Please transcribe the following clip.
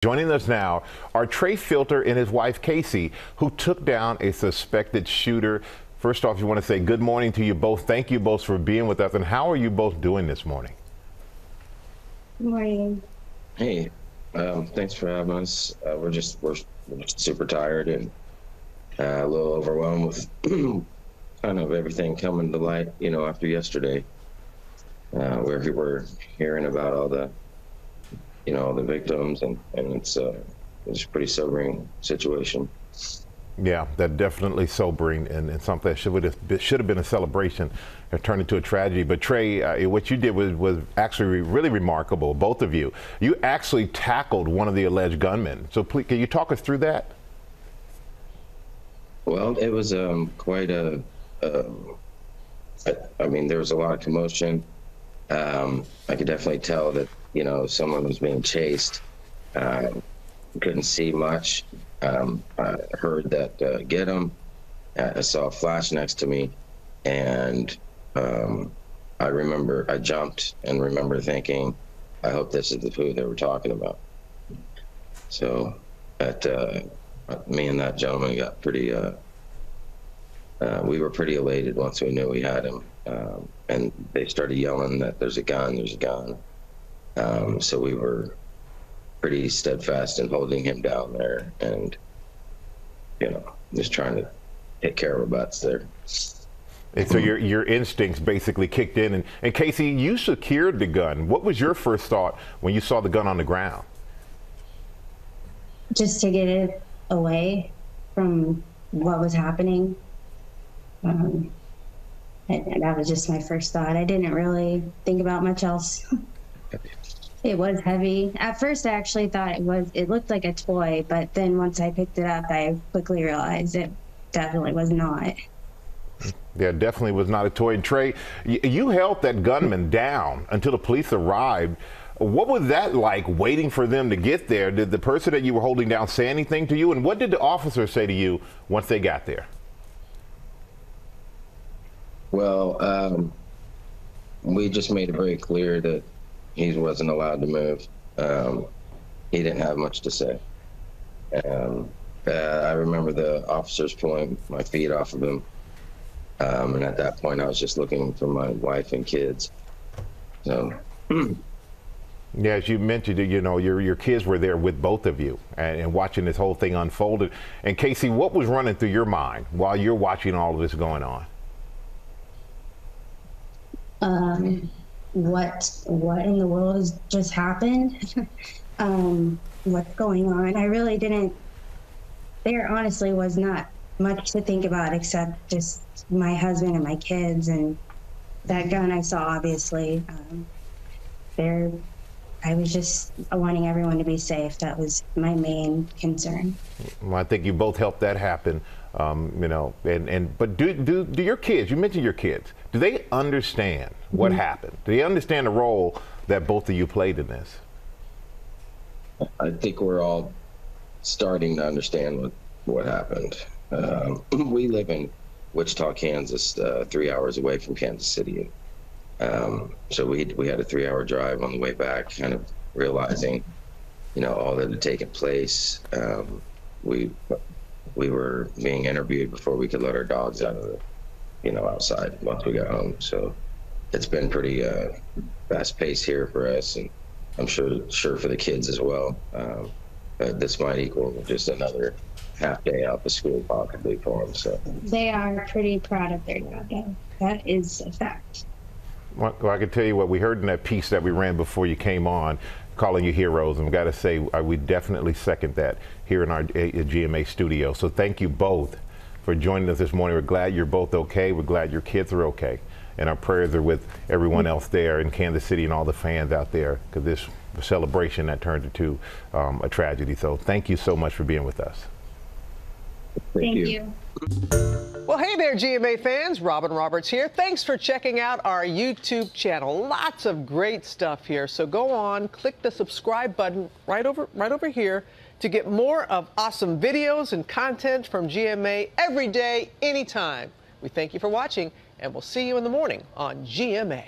Joining us now are Trey Filter and his wife Casey, who took down a suspected shooter. First off, you want to say good morning to you both. Thank you both for being with us. And how are you both doing this morning? Good morning. Hey, thanks for having us. We're just super tired and a little overwhelmed with kind of everything coming to light, after yesterday. We're hearing about all the victims, and it's a pretty sobering situation. Yeah, that definitely sobering and something that should have been a celebration and turned into a tragedy. But Trey, what you did was actually really remarkable, both of you. You actually tackled one of the alleged gunmen. So please, can you talk us through that? Well, it was quite a, I mean, there was a lot of commotion. I could definitely tell that, someone was being chased. Couldn't see much. I heard that get him. I saw a flash next to me, and I remember I jumped and remember thinking, I hope this is the who they were talking about. So that me and that gentleman got pretty, we were pretty elated once we knew we had him. And they started yelling that there's a gun, there's a gun. So we were pretty steadfast in holding him down there and, just trying to take care of our butts there. And so your instincts basically kicked in. And Casey, you secured the gun. What was your first thought when you saw the gun on the ground? Just to get it away from what was happening. And that was just my first thought. I didn't really think about much else. It was heavy. At first, I actually thought it looked like a toy, but then once I picked it up, I quickly realized it definitely was not. Yeah, definitely was not a toy. And Trey, you held that gunman down until the police arrived. What was that like, waiting for them to get there? Did the person that you were holding down say anything to you? And what did the officers say to you once they got there? Well, we just made it very clear that he wasn't allowed to move. He didn't have much to say. I remember the officers pulling my feet off of him. And at that point, I was just looking for my wife and kids. So. Yeah, as you mentioned, your kids were there with both of you and watching this whole thing unfolded. And Casey, what was running through your mind while you're watching all of this going on? What in the world has just happened? What's going on? I really didn't. There honestly was not much to think about except just my husband and my kids and that gun I saw, obviously. I was just wanting everyone to be safe. That was my main concern. Well, I think you both helped that happen. But do your kids, you mentioned your kids, do they understand what happened? Do they understand the role that both of you played in this? I think we're all starting to understand what happened. We live in Wichita, Kansas, 3 hours away from Kansas City. So we had a 3-hour drive on the way back, kind of realizing, all that had taken place. We were being interviewed before we could let our dogs out of the, outside once we got home. So it's been pretty fast paced here for us, and I'm sure for the kids as well. This might equal just another half day out of school possibly for them. So they are pretty proud of their dad. That is a fact. Well, I can tell you what we heard in that piece that we ran before you came on, calling you heroes, and I've got to say we definitely second that here in our GMA studio. So thank you both for joining us this morning. We're glad you're both okay. We're glad your kids are okay, and our prayers are with everyone else there in Kansas City and all the fans out there, because this celebration that turned into a tragedy. So thank you so much for being with us. Thank you. Well, hey there, GMA fans. Robin Roberts here. Thanks for checking out our YouTube channel. Lots of great stuff here. So go on, click the subscribe button right over here to get more of awesome videos and content from GMA every day, anytime. We thank you for watching, and we'll see you in the morning on GMA.